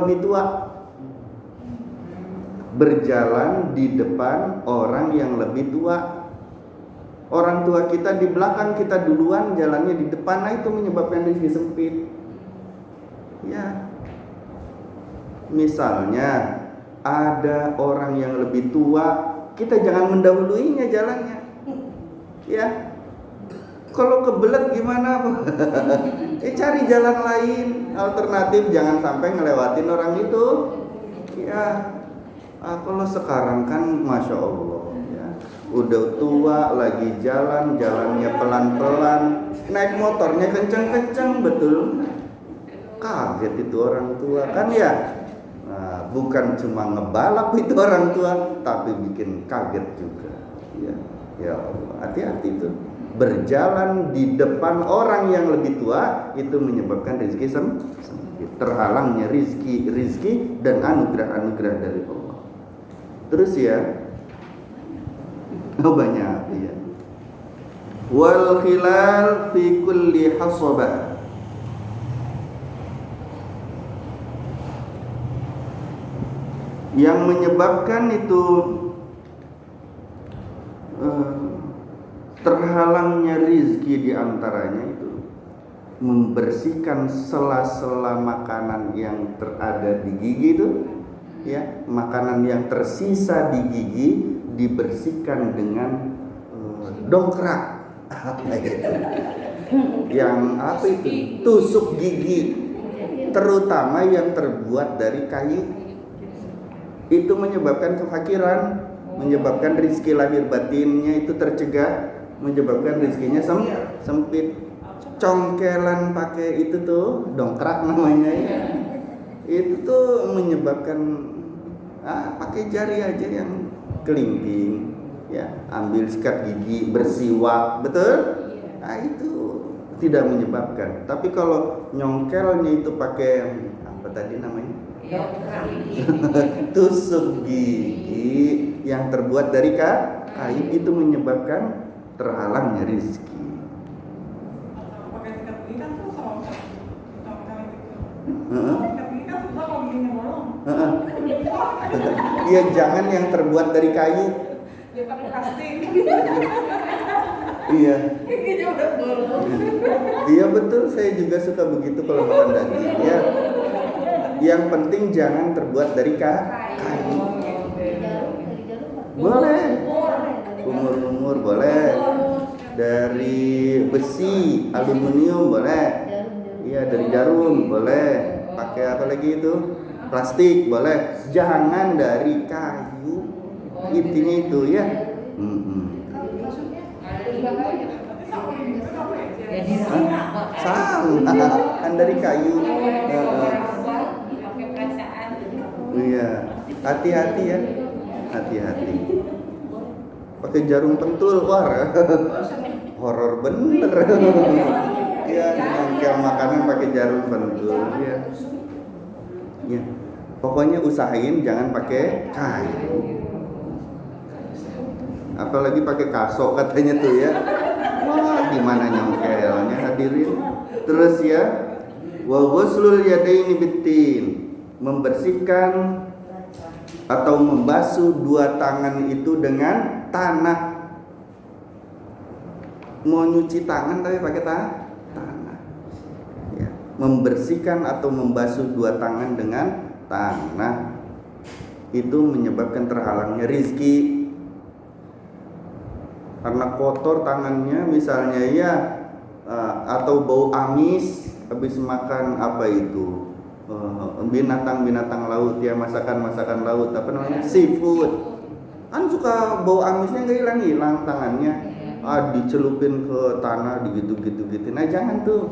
lebih tua. Berjalan di depan orang yang lebih tua. Orang tua kita di belakang, kita duluan, jalannya di depan. Nah itu menyebabkan rezeki sempit. Ya. Misalnya ada orang yang lebih tua, kita jangan mendahuluinya jalannya. Ya. Kalau kebelet gimana? Cari jalan lain, alternatif, jangan sampai ngelewatin orang itu. Ya. Kalau sekarang kan Masya Allah ya, udah tua lagi jalannya pelan-pelan, naik motornya kenceng-kenceng, betul. Kaget itu orang tua kan ya. Nah, bukan cuma ngebalap itu orang tua, tapi bikin kaget juga. Ya Allah, hati-hati itu. Berjalan di depan orang yang lebih tua itu menyebabkan rezeki sempit, terhalangnya rizki dan anugerah dari Allah. Terus ya, banyak ya. Wal khilal fi kulli hasabah. Yang menyebabkan itu terhalangnya rizki diantaranya itu membersihkan sela-sela makanan yang terada di gigi itu. Ya, makanan yang tersisa di gigi dibersihkan dengan dongkrak. Yang apa itu? Tusuk gigi, terutama yang terbuat dari kayu. Itu menyebabkan kefakiran, menyebabkan rezeki lahir batinnya itu tercegah, menyebabkan rezekinya sempit. Congkelan pakai itu tuh, dongkrak namanya ya. Itu tuh menyebabkan pakai jari aja yang kelingking, ya, ambil sikat gigi, bersiwak, betul? Nah itu tidak menyebabkan. Tapi kalau nyongkelnya itu pakai apa tadi namanya? Tusuk gigi yang terbuat dari kayu itu menyebabkan terhalangnya rezeki. Pakai sikat gigi kan tuh sama Iya, jangan yang terbuat dari kayu. dia pakai plastik. Iya. Giginya udah bolong. Iya betul, saya juga suka begitu kalau makan daging. Ya. Yang penting jangan terbuat dari kayu. Boleh. Umur boleh. Dari besi, aluminium boleh. Iya, dari jarum boleh. Pakai apa lagi itu? Plastik boleh. Jangan dari kayu. Intinya itu ya. Sama kan dari kayu. Iya, hati-hati ya. Hati-hati. Pakai jarum pentul, wah. Horor bener. Ya, nyongkel makanan pakai jarum pentul ya. Ya. Pokoknya usahain jangan pakai kayu. Apalagi pakai kasok katanya tuh ya. Wah, gimana nyongkelnya hadirin. Terus ya, wa ghuslul yadaini bitin, membersihkan atau membasuh dua tangan itu dengan tanah. Mau nyuci tangan tapi pakai tanah. Ya, membersihkan atau membasuh dua tangan dengan tanah itu menyebabkan terhalangnya rizki. Karena kotor tangannya misalnya ya, atau bau amis habis makan apa itu, binatang-binatang laut ya, masakan laut apa namanya, seafood kan suka bau amisnya nggak hilang tangannya, dicelupin ke tanah gitu. Nah jangan tuh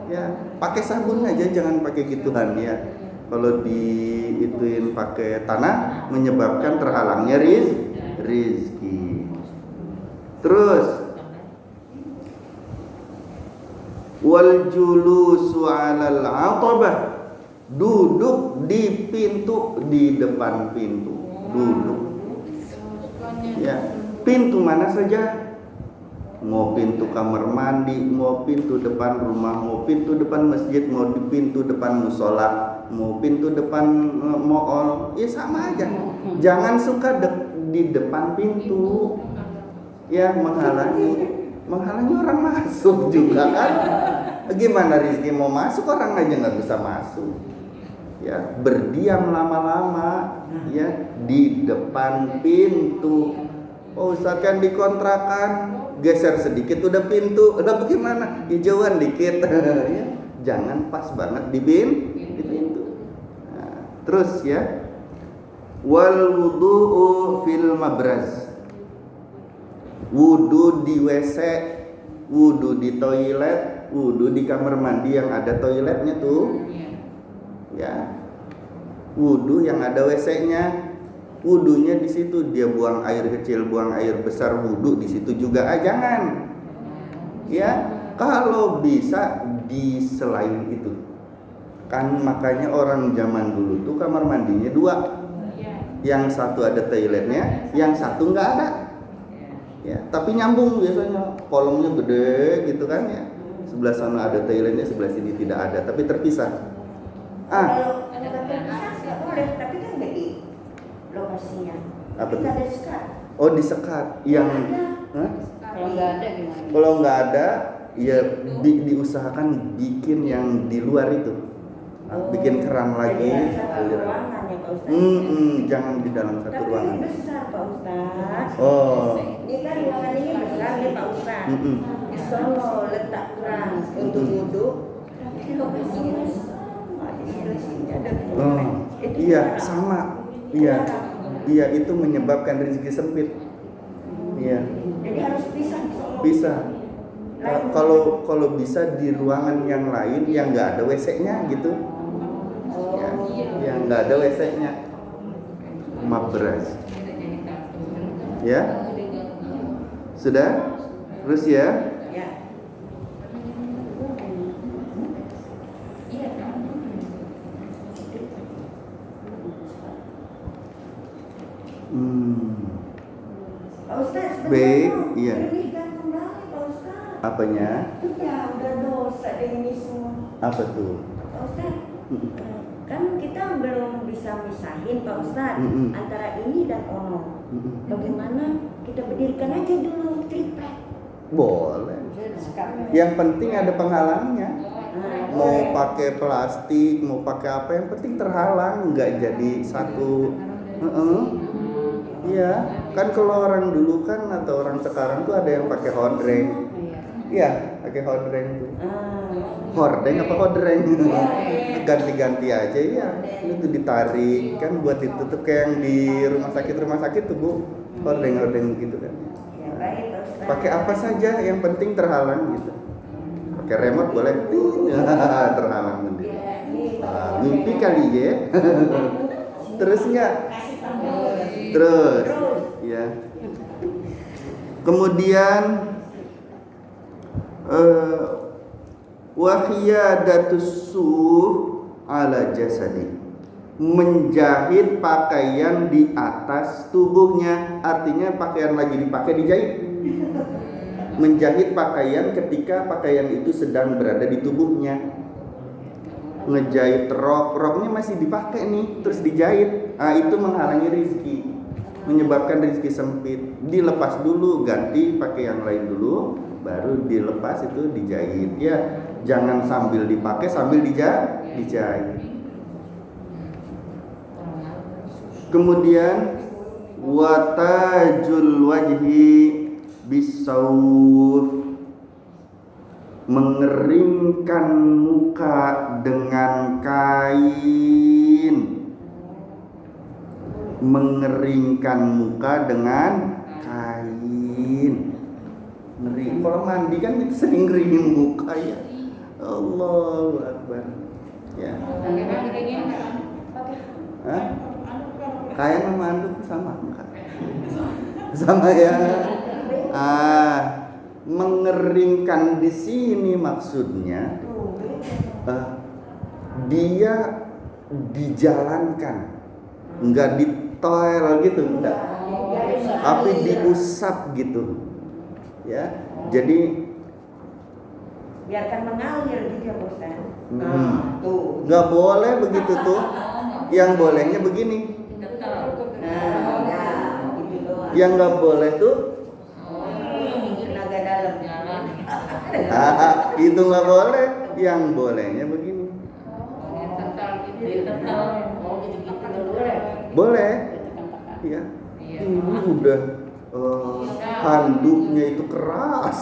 ya, pakai sabun aja, jangan pakai gituan ya. Kalau diituin pakai tanah menyebabkan terhalangnya rizki. Terus wal julusu 'alal 'atabah, duduk di pintu, di depan pintu, duduk. Ya, pintu mana saja. Mau pintu kamar mandi, mau pintu depan rumah, mau pintu depan masjid, mau di pintu depan musola. mau pintu depan mall, ya sama aja. Jangan suka di depan pintu, ya menghalangi orang masuk juga kan. Gimana Rizky mau masuk, orang aja nggak bisa masuk. Ya, berdiam lama-lama ya di depan pintu. Oh, Ustaz kan dikontrakan, geser sedikit udah pintu, udah bagaimana? Hijauan dikit. Ya, jangan pas banget di pintu. Nah, terus ya, wal wudu'u fil mabraz. Wudu di WC, wudu di toilet, wudu di kamar mandi yang ada toiletnya tuh. Ya. Wudu yang ada WC-nya. Wudunya di situ, dia buang air kecil, buang air besar, wudu di situ juga. Jangan. Ya, kalau bisa di selain itu. Kan makanya orang zaman dulu tuh kamar mandinya 2. Yang satu ada toiletnya, yang satu enggak ada. Ya, tapi nyambung biasanya, kolomnya gede gitu kan ya. Sebelah sana ada toiletnya, sebelah sini tidak ada, tapi terpisah. Kalau terpisah nggak boleh, tapi kan nggak di lokasinya. Apa tuh? Kita ada sekat. Oh, disekat. Yang Kalau nggak ada gimana? kalau nggak ada, ya diusahakan bikin yang di luar itu. Bikin keran lagi. Jadi satu ruangan ya Pak Ustaz. Jangan di dalam satu Tapi ruangan. ini besar Pak Ustaz. Oh. Ini kan ruangan ini besar ya Pak Ustaz. Di sono letak keran untuk wudhu. Tapi lokasinya sama di sini ada. Itu Iya, dilarang. sama. Iya, itu menyebabkan rezeki sempit. Iya. Jadi harus pisah di sono. Bisa. Kalau bisa di ruangan yang lain yang nggak ada WC-nya gitu. Ya, yang nggak ada WC-nya. Mabraz. Ya. Sudah? Terus ya. Ya. Pak Ustaz, Baik, sebenarnya iya. berbeda kembali Pak Ustaz. Apanya? Ya udah dosa deh ini semua. Apa tuh? Pak Ustaz, kan kita belum bisa misahin Pak Ustaz antara ini dan ono. Bagaimana kita berdirikan aja dulu triplek. Boleh. Yang penting ada penghalangnya. Mau pakai plastik, mau pakai apa, yang penting terhalang, nggak jadi satu. Iya, kan kalau orang dulu kan atau orang sekarang tuh ada yang pakai hordeng. Iya, pakai hordeng tuh. Hordeng apa hordeng? Ganti-ganti aja ya. Itu ditarik kan buat itu tuh kayak yang di rumah sakit tuh Bu. Hordeng gitu kan. Ya baik Pak Ustaz. Pakai apa saja yang penting terhalang gitu. Pakai remote boleh. Terhalang sendiri. Mimpi kali ya. Terus enggak? Terus. Ya. Kemudian wahiyadatus suf ala jasadi, menjahit pakaian di atas tubuhnya, artinya pakaian lagi dipakai dijahit. Menjahit pakaian ketika pakaian itu sedang berada di tubuhnya. Ngejahit roknya masih dipakai nih, terus dijahit. Itu menghalangi rezeki, menyebabkan rezeki sempit. Dilepas dulu, ganti pakai yang lain dulu, baru dilepas itu dijahit. Ya, jangan sambil dipakai sambil dijahit. Kemudian watajul wajhi bisawf, mengeringkan muka dengan kain. Mengeringkan muka dengan kain. Ngering. Kalau mandi kan kita sering ngeringin muka ya. Allahu Akbar. Ya. Hah? Kain sama anduk sama muka. Sama ya. Mengeringkan di sini maksudnya dia dijalankan, enggak ditoel gitu, enggak, tapi diusap gitu, ya. Jadi biarkan mengalir juga Ustaz. Tuh. Nggak boleh begitu tuh. Yang bolehnya begini. Ya, gitu doang. Yang nggak boleh tuh Tenaga dalam. itu nggak boleh. Yang bolehnya begini. Boleh. Iya. Ini udah handuknya itu keras.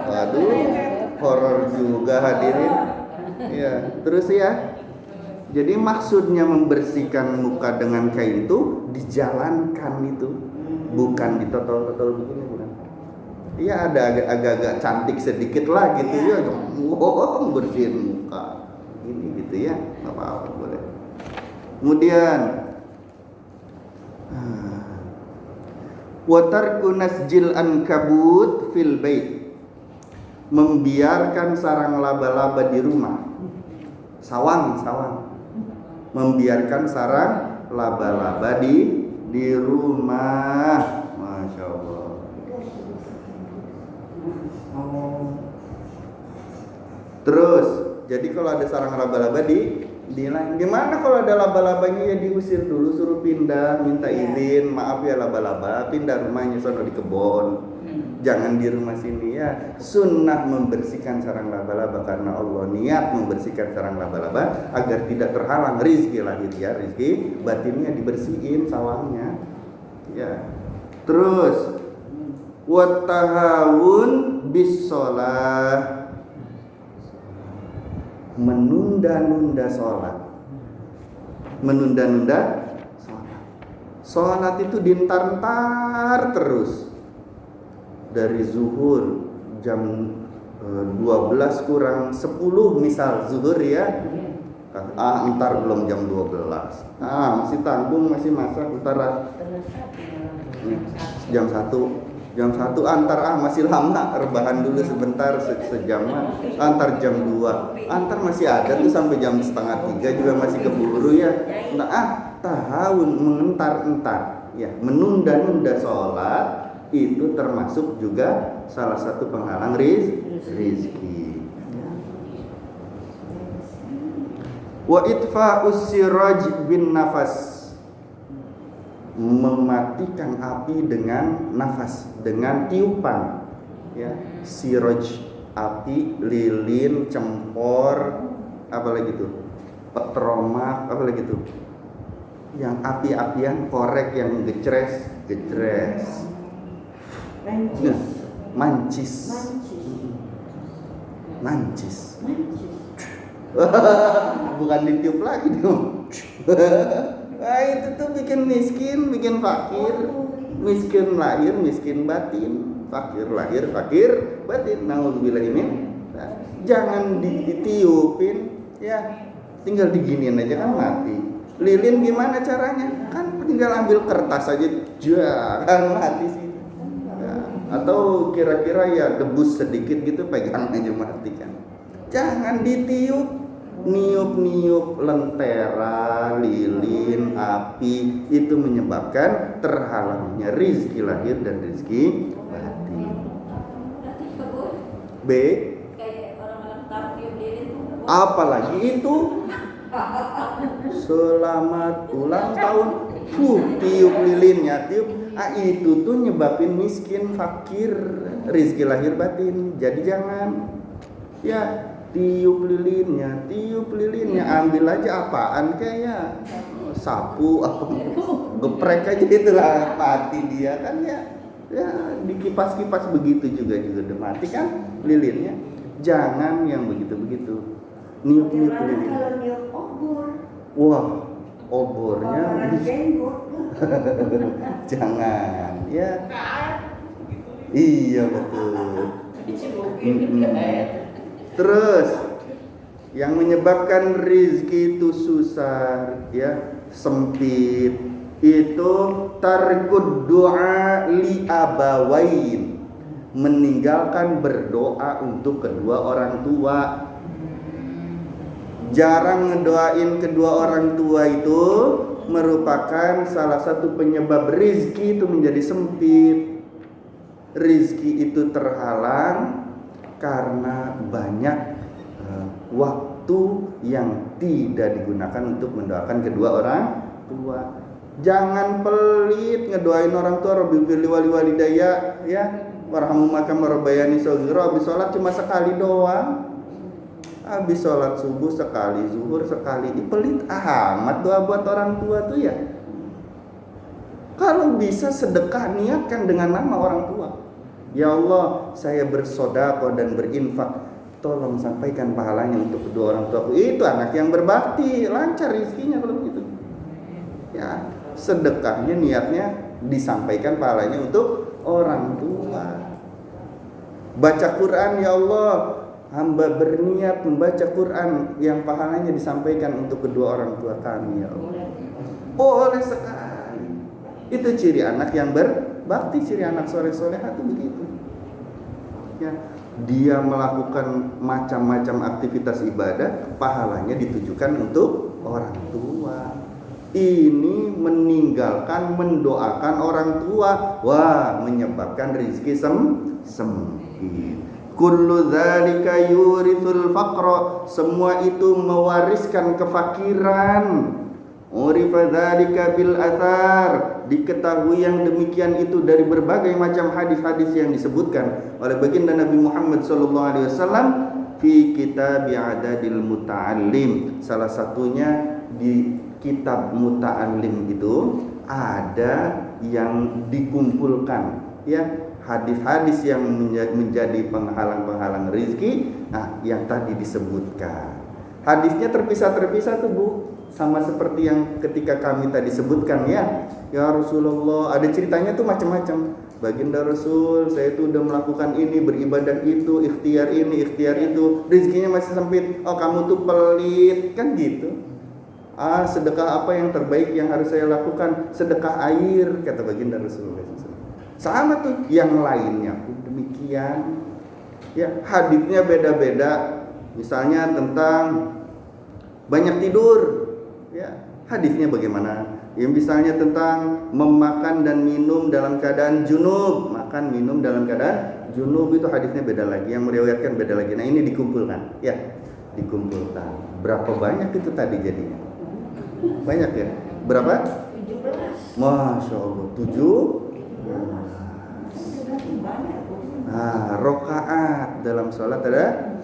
Waduh, horor juga hadirin. Ya, terus ya. Jadi maksudnya membersihkan muka dengan kain itu dijalankan itu, bukan ditotol-totol begini, bukan. Iya, ada agak-agak cantik sedikit lah gitu ya, bersihin muka. Ini gitu ya, nggak apa-apa boleh. Kemudian wa tarku nasjil ankabut fil bait, membiarkan sarang laba-laba di rumah. Sawang. Membiarkan sarang laba-laba di rumah. Masya Allah. Terus, jadi kalau ada sarang laba-laba di gimana kalau ada laba-labanya ya diusir dulu, suruh pindah, minta izin, maaf ya laba-laba, pindah rumahnya sono di kebun, jangan di rumah sini ya. Sunnah membersihkan sarang laba-laba karena Allah niat membersihkan sarang laba-laba agar tidak terhalang rizki lahir ya, rizki batinnya dibersihin sawangnya ya. Terus watahawun bis sholat, menunda-nunda sholat. Sholat itu dintar-ntar terus. Dari zuhur jam 12 kurang 10 misal zuhur ya. Entar belum jam 12. Masih tanggung, masih masak, entar jam 1. Jam 1 antar masih lama, rebahan dulu sebentar sejam, antar jam 2, antar masih ada tuh sampai jam 2:30 juga masih keburu ya. Tahun mengentar-entar ya, menunda-nunda sholat itu termasuk juga salah satu penghalang rizki. Wa itfa'us siraj bin nafas, mematikan api dengan nafas, dengan tiupan ya. Siraj api, lilin, cempor, apa lagi tuh, petromak, apa lagi tuh, yang api-apian, korek yang gecres. Mancis. Bukan ditiup lagi dong. Nah, itu tuh bikin miskin, bikin fakir. Miskin lahir, miskin batin. Fakir lahir, fakir batin. Nauzubillahi min. Jangan ditiupin ya. Tinggal diginiin aja kan mati. Lilin gimana caranya? Kan tinggal ambil kertas aja, jangan mati sih. Ya. Atau kira-kira ya debus sedikit gitu, pegang aja mati kan. Jangan ditiup. Niup-niup lentera, lilin, api itu menyebabkan terhalangnya rizki lahir dan rizki batin. B. Apalagi itu selamat ulang tahun, tiup lilinnya, itu tuh nyebabin miskin, fakir, rizki lahir batin. Jadi jangan ya. Tiup lilinnya, ambil aja apaan kayak sapu, geprek aja itulah mati dia kan ya dikipas-kipas begitu juga udah mati kan lilinnya. Jangan yang begitu niup lilin. Kalau niup obor, wah obornya jangan ya. Iya betul. Terus yang menyebabkan rizki itu susah ya, sempit, itu tarkud doa li abawain, meninggalkan berdoa untuk kedua orang tua. Jarang ngedoain kedua orang tua itu merupakan salah satu penyebab rizki itu menjadi sempit. rizki itu terhalang karena banyak waktu yang tidak digunakan untuk mendoakan kedua orang tua. Jangan pelit ngedoain orang tua, Rabbi firli wali walidayya, ya. Warhamhuma kama rabbayani shaghira. Habis sholat cuma sekali doang. Habis sholat subuh sekali, zuhur sekali. Pelit amat doa buat orang tua tuh ya. Kalau bisa sedekah, niatkan dengan nama orang tua. Ya Allah, saya bersedekah dan berinfak, tolong sampaikan pahalanya untuk kedua orang tuaku. Itu anak yang berbakti, lancar rezekinya kalau begitu. Ya, sedekahnya niatnya disampaikan pahalanya untuk orang tua. Baca Quran, ya Allah, hamba berniat membaca Quran yang pahalanya disampaikan untuk kedua orang tua kami, ya Allah. Boleh sekali. Itu ciri anak yang berbakti, ciri anak soleh-solehah itu begitu. Ya, dia melakukan macam-macam aktivitas ibadah, pahalanya ditujukan untuk orang tua. Ini meninggalkan mendoakan orang tua, wah, menyebabkan rezeki sempit. Kullu dzalika yurithul faqra, semua itu mewariskan kefakiran. Urifa dzalika bil athar, diketahui yang demikian itu dari berbagai macam hadis-hadis yang disebutkan oleh baginda Nabi Muhammad sallallahu alaihi wasallam fi kitab Adadil Muta'allim. Salah satunya di kitab Muta'allim itu ada yang dikumpulkan, ya, hadis-hadis yang menjadi penghalang-penghalang rezeki. Nah, yang tadi disebutkan hadisnya terpisah-terpisah tuh, Bu, sama seperti yang ketika kami tadi sebutkan, ya. Ya Rasulullah, ada ceritanya tuh macam-macam. Baginda Rasul, saya itu udah melakukan ini, beribadah itu, ikhtiar ini, ikhtiar itu, rezekinya masih sempit. Oh, kamu tuh pelit, kan gitu. Sedekah apa yang terbaik yang harus saya lakukan? Sedekah air, kata baginda Rasulullah SAW. Sama tuh yang lainnya demikian. Ya, hadisnya beda-beda. Misalnya tentang banyak tidur, ya, hadisnya bagaimana? Ya, misalnya tentang memakan dan minum dalam keadaan junub, makan minum dalam keadaan junub, itu hadisnya beda lagi, yang meriwayatkan beda lagi. Nah, ini dikumpulkan, ya, dikumpulkan. Berapa banyak itu tadi jadinya? Banyak ya? Berapa? 17. Masya Allah, 17. Nah, rokaat dalam sholat ada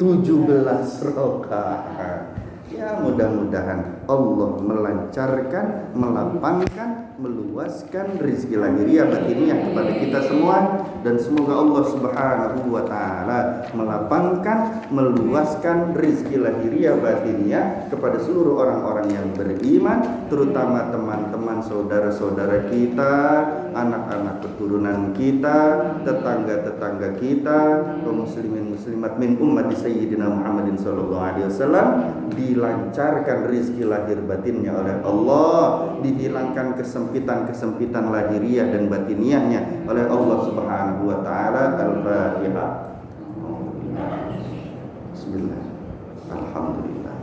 17 rokaat. Ya, mudah-mudahan Allah melancarkan, melapangkan, meluaskan rezeki lahiriah batiniah kepada kita semua, dan semoga Allah Subhanahu wa taala melapangkan, meluaskan rezeki lahiriah batiniah kepada seluruh orang-orang yang beriman, terutama teman-teman saudara-saudara kita, anak-anak keturunan kita, tetangga-tetangga kita, kaum muslimin muslimat min ummati sayyidina Muhammadin sallallahu alaihi wasallam, dilancarkan rizki lahir batinnya oleh Allah, dihilangkan kesempitan-kesempitan lahiriah dan batiniahnya oleh Allah Subhanahu wa taala. Al-Fatihah. Bismillah. Alhamdulillah.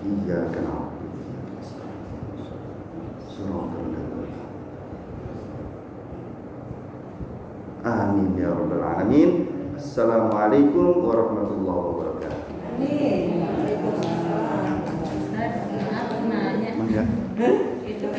Iyyaka na'budu wa amin ya rabbal alamin. Assalamualaikum warahmatullahi wabarakatuh. Waalaikumsalam. Aku nanya. Mangga. Itu